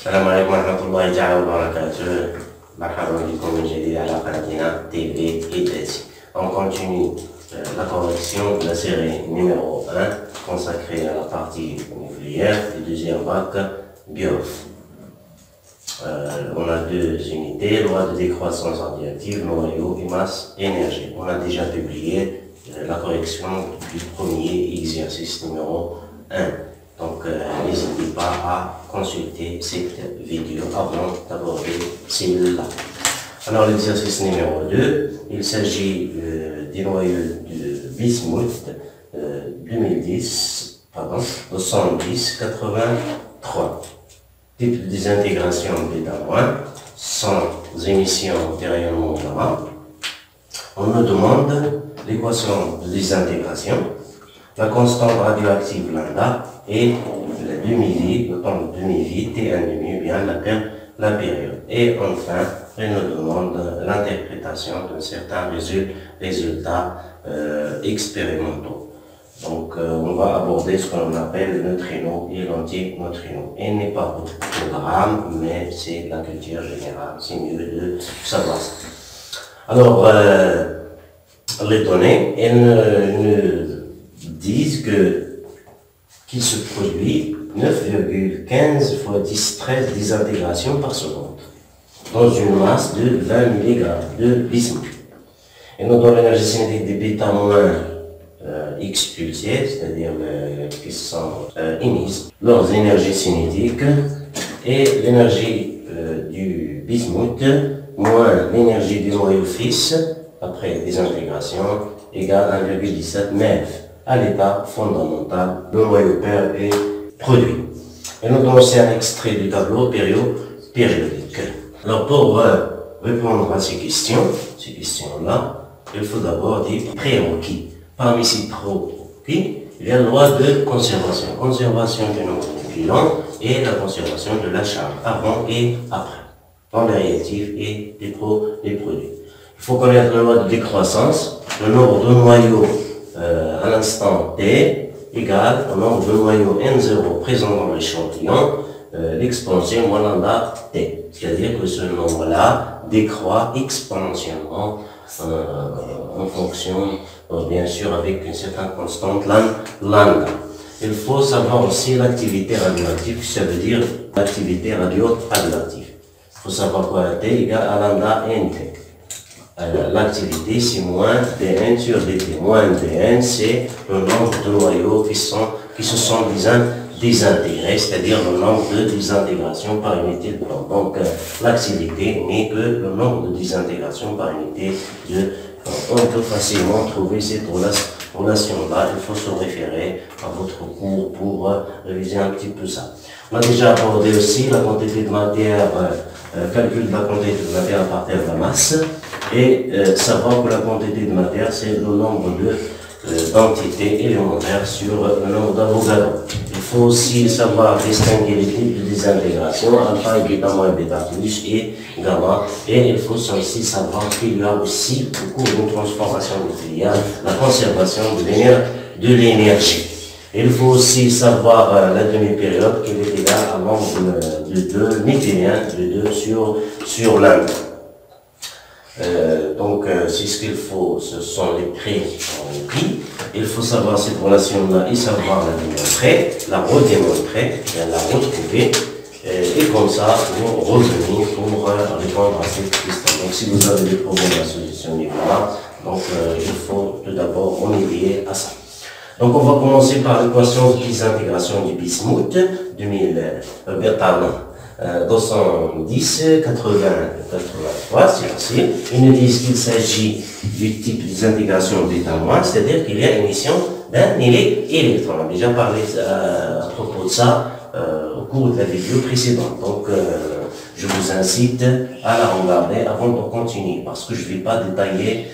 السلام عليكم ورحمة الله تعالى وبركاته. مرحبا بكم من جديد على قناتنا TV Idesi. On continue la correction de la série numéro 1 consacrée à la partie nucléaire du deuxième bac BIOF. On a deux unités, loi de décroissance radioactive, noyau et masse énergie. On a déjà publié la correction du premier exercice numéro 1. Donc n'hésitez pas à consulter cette vidéo avant d'aborder celle-là. Alors l'exercice numéro 2, il s'agit du noyau de bismuth 210-83. Type de désintégration bêta-, sans émission de rayonnement gamma. On nous demande l'équation de désintégration, la constante radioactive lambda et le temps de demi-vie, T1,5 ou bien la période. Et enfin, elle nous demande l'interprétation de certains résultats expérimentaux. Donc, on va aborder ce qu'on appelle le neutrino et l'anti-neutrino. Elle n'est pas au programme, mais c'est la culture générale. C'est mieux de savoir ça. Alors, les données, elles nous disent qu'il se produit 9,15 fois 10-13 désintégrations par seconde dans une masse de 20 mg de bismuth. Et nous donne l'énergie cinétique des bêta- expulsés, c'est-à-dire qui sont émises, leurs énergies cinétiques et l'énergie du bismuth moins l'énergie du noyau fils après désintégration égale 1,17 MeV. À l'état fondamental, le noyau père est produit. Et nous donnons aussi un extrait du tableau périodique. Alors pour répondre à ces questions-là, il faut d'abord des prérequis. Parmi ces prérequis, il y a la loi de conservation. Conservation du nombre de pilons et la conservation de la charge avant et après, dans les réactifs et les produits. Il faut connaître la loi de décroissance, le nombre de noyaux à l'instant T égale au nombre de noyaux N0 présents dans l'échantillon, l'exponentielle moins lambda T. C'est-à-dire que ce nombre-là décroît exponentiellement en fonction, bien sûr, avec une certaine constante lambda. Il faut savoir aussi l'activité radioactive, ça veut dire l'activité radioactive. Il faut savoir quoi T égale à lambda NT. L'activité c'est moins dN sur dt. Moins dN c'est le nombre de noyaux qui se sont désintégrés, c'est-à-dire le nombre de désintégrations par unité de temps. Donc l'activité n'est que le nombre de désintégrations par unité de temps. On peut facilement trouver cette relation-là. Il faut se référer à votre cours pour réviser un petit peu ça. On a déjà abordé aussi la quantité de matière, calcul de la quantité de matière à partir de la masse. Et savoir que la quantité de matière, c'est le nombre d'entités élémentaires sur le nombre d'Avogadro. Il faut aussi savoir distinguer les types de désintégration, alpha et bêta moins bêta plus et gamma. Et il faut aussi savoir qu'il y a aussi, au cours d'une transformation nucléaire, la conservation de l'énergie. Il faut aussi savoir la demi-période qui est égale à nombre de 2 nucléens, de 2 sur l'un. Donc c'est ce qu'il faut, ce sont les prérequis. Il faut savoir cette relation-là et savoir la démontrer, la redémontrer, la retrouver, et comme ça vous revenir pour répondre à cette question. Donc si vous avez des problèmes à ce niveau-là, donc il faut tout d'abord remédier à ça. Donc on va commencer par l'équation de désintégration du bismuth 210, 83, c'est facile. Ils nous disent qu'il s'agit du type de désintégration bêta-, c'est-à-dire qu'il y a émission d'un électron. On a déjà parlé à propos de ça au cours de la vidéo précédente. Donc je vous incite à la regarder avant de continuer, parce que je ne vais pas détailler,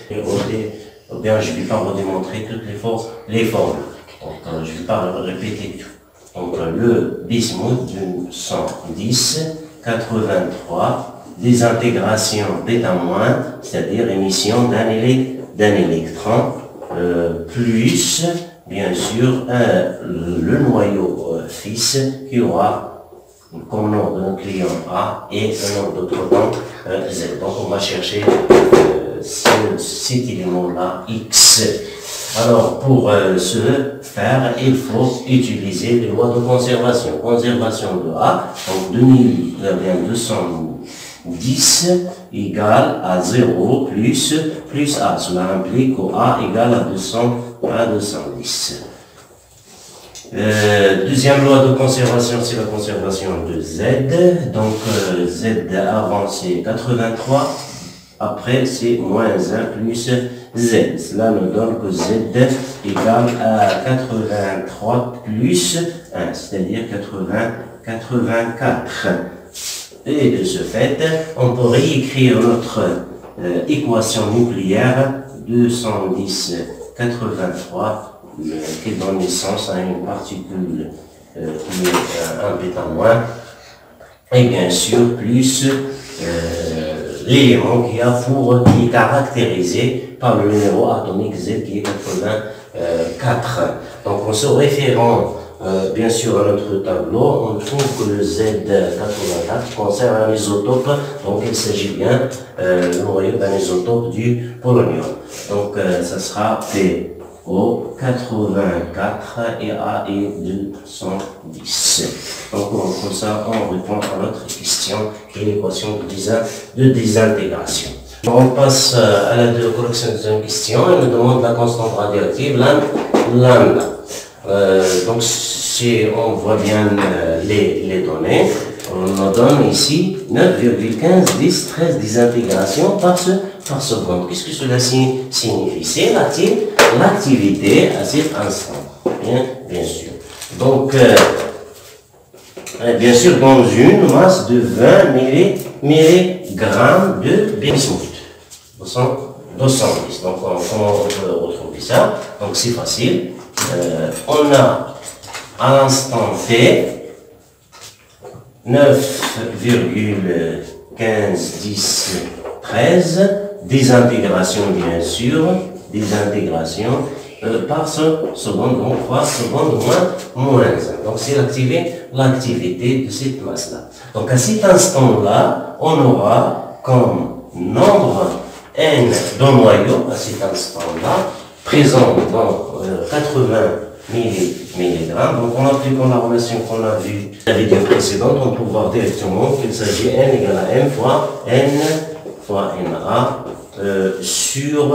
ou bien je ne vais pas redémontrer toutes les formules. Donc je ne vais pas répéter tout. Donc le bismuth 210-83, désintégration bêta-, c'est-à-dire émission d'un électron, plus bien sûr le noyau fils qui aura comme nom d'un client A et un nom d'autre nom Z. Donc on va chercher cet élément-là X. Alors pour ce faire, il faut utiliser les lois de conservation. Conservation de A, donc 2210 égale à 0 plus A. Cela implique que A égale à 210. Deuxième loi de conservation, c'est la conservation de Z. Donc Z avant c'est 83, après c'est moins 1 plus Z. Cela nous donne que Z égale à 83 plus 1, c'est-à-dire 84. Et de ce fait, on peut réécrire notre équation nucléaire 210 83 qui donne naissance à une particule qui est un bêta moins, et bien sûr plus l'élément qui est caractérisé par le numéro atomique Z qui est 84. Donc en se référant bien sûr à notre tableau, on trouve que le Z84 concerne un isotope, donc il s'agit bien le noyau d'un isotope du polonium. Donc ça sera PO 84 et A est 210. Donc comme ça on répond à notre question qui est l'équation de désintégration. On passe à la correction de deuxième question. Elle nous demande la constante radioactive lambda. Donc si on voit bien les données, on nous donne ici 9,15, 10, 13 désintégrations par seconde. Qu'est-ce que cela signifie? C'est l'activité à cet instant, bien sûr. Donc, bien sûr, dans une masse de 20 mg de bismuth, 210. Donc, comment on peut retrouver ça? Donc, c'est facile. On a à l'instant T 9,15, 10, 13, désintégration bien sûr, désintégration par seconde, donc fois seconde moins 1. Donc c'est l'activité de cette masse-là. Donc à cet instant-là, on aura comme nombre n de noyaux, à cet instant-là, présent dans 80 mg. Donc on applique la relation qu'on a vue dans la vidéo précédente, on peut voir directement qu'il s'agit n égale à m fois na sur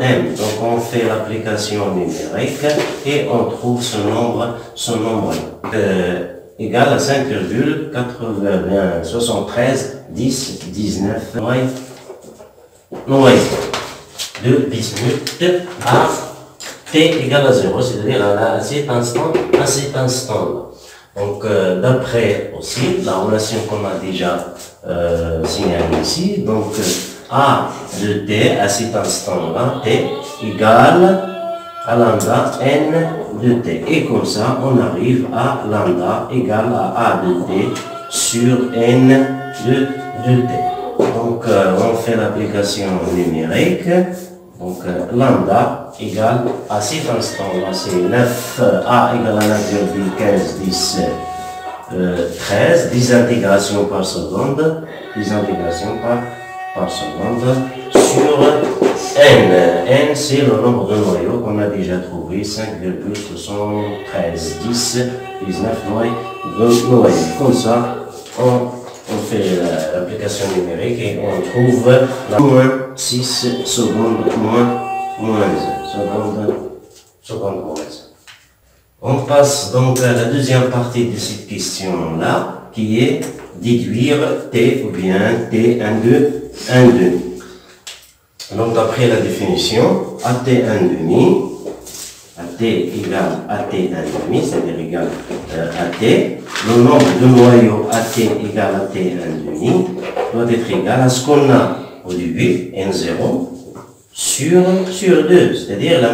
m. Donc on fait l'application numérique et on trouve ce nombre égal à 5,73 10 19 noyaux de bismuth à T égale à 0, c'est-à-dire à cet instant-là. Donc, d'après aussi la relation qu'on a déjà signalée ici, donc A de T à cet instant-là, T égale à lambda N de T. Et comme ça, on arrive à lambda égale à A de T sur N de T. Donc, on fait l'application numérique. Donc, lambda égale à cet instant-là, c'est 9A égale à 9,15, 10, 13, désintégration par seconde, sur N. N, c'est le nombre de noyaux qu'on a déjà trouvé, 5,73, 10, 19 noyaux. Comme ça, on fait l'application numérique et on trouve la moins 6 secondes moins 1 seconde moins 1. On passe donc à la deuxième partie de cette question-là, qui est déduire T ou bien T12. Donc d'après la définition, AT1,5, AT égale AT1,5, c'est-à-dire égal à T, le nombre de noyaux AT égale à T1,5 doit être égal à ce qu'on a au début, N0, sur 2, c'est-à-dire la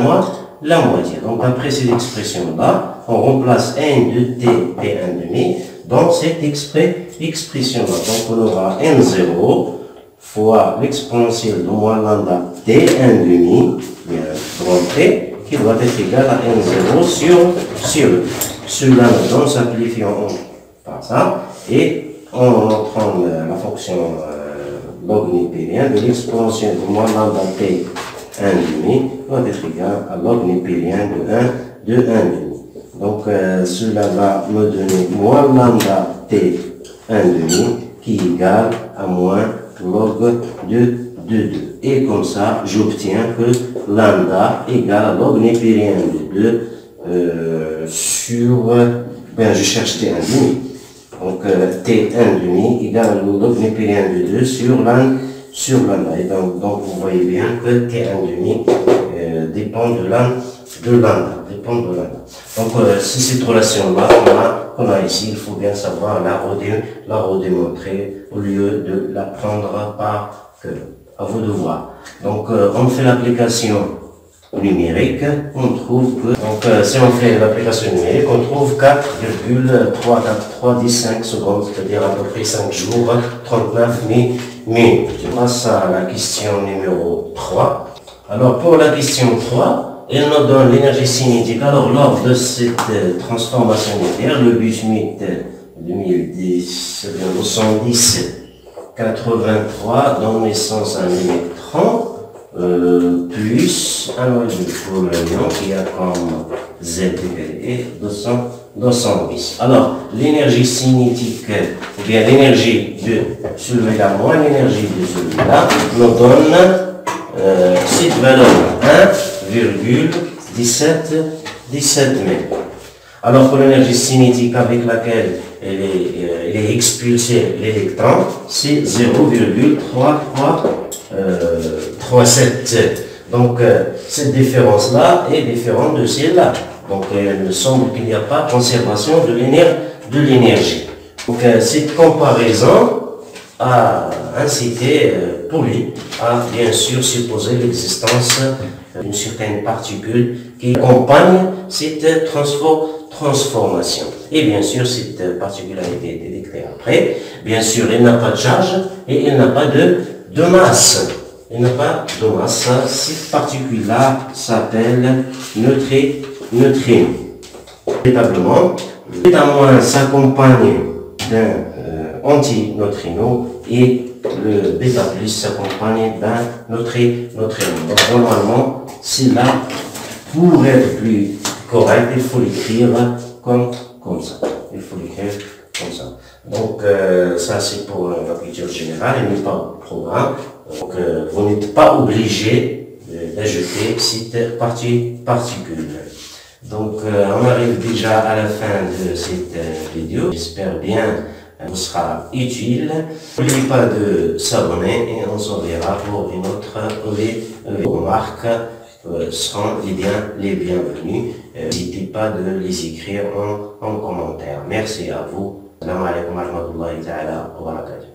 moitié. Donc après cette expression-là, on remplace N de T, T1,5 dans cette expression-là. Donc on aura N0 fois l'exponentielle de moins lambda T1,5, grand T, qui doit être égal à N0 sur 2. Cela nous donne, simplifiant par ça, et en montrant la fonction log népérien de l'exponentielle de moins lambda t 1,5 doit être égal à log népérien de 1 demi. Donc cela va me donner moins lambda t 1,5 qui est égal à moins log de 2. Et comme ça, j'obtiens que lambda égale à log népérien de 2 sur, je cherche t 1,5. Donc t 1,5 égale à log népérien de 2 sur lambda. Et donc vous voyez bien que t 1,5 dépend de lambda. Donc si cette relation-là qu'on a ici, il faut bien savoir la redémontrer au lieu de la prendre par cœur. À vous de voir. Donc on fait l'application numérique, on trouve que, donc si on fait l'application numérique, on trouve 4,315 secondes, c'est-à-dire à peu près 5 jours, 39 minutes. Je passe à la question numéro 3. Alors pour la question 3, elle nous donne l'énergie cinétique. Alors lors de cette transformation nucléaire, le bismuth 2010, 210, 83 donne naissance à un électron plus un noyau de polonium qui a comme Z égale 210. Alors, l'énergie cinétique, ou bien l'énergie de celui-là moins l'énergie de celui-là, nous donne cette valeur 1,17 mètres. Alors, pour l'énergie cinétique avec laquelle elle est expulsée l'électron, c'est 0,3337. Donc, cette différence-là est différente de celle-là. Donc, il me semble qu'il n'y a pas conservation de l'énergie. Donc, cette comparaison a incité pour lui à, bien sûr, supposer l'existence d'une certaine particule qui accompagne cette transformation. Et bien sûr, cette particule a été détectée après. Bien sûr, elle n'a pas de charge et elle n'a pas de masse. Elle n'a pas de masse. Cette particule-là s'appelle neutrino. Véritablement, β- s'accompagne d'un antineutrino et le β+ s'accompagne d'un neutrino. Donc normalement, cela pour être plus correct, il faut l'écrire comme ça. Il faut l'écrire comme ça. Donc, ça c'est pour la culture générale, il n'est pas au programme. Donc, vous n'êtes pas obligé d'ajouter cette particule. Donc, on arrive déjà à la fin de cette vidéo. J'espère bien qu'elle vous sera utile. N'oubliez pas de s'abonner et on se reverra pour une autre remarque. Seront les bienvenus. N'hésitez pas de les écrire en commentaire. Merci à vous. Assalamu alaikum wa rahmatullahi ta'ala wa barakatuh.